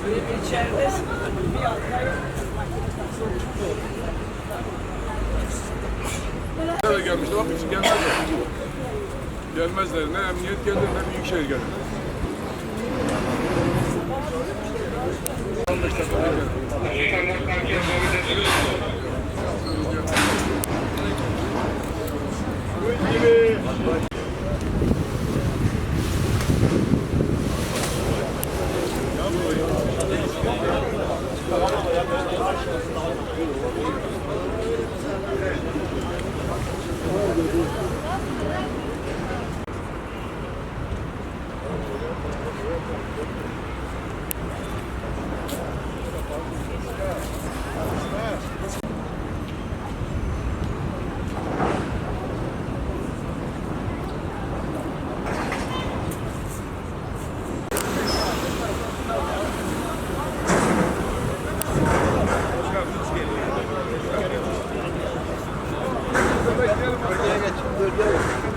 İçeride bir altay. Da gelmişler, bak için gelmezler. Gelmezler, ne emniyet gelir ne büyükşehir gelir. 15 dakikada gelir. Bölgeye geç. Bölgeye geç.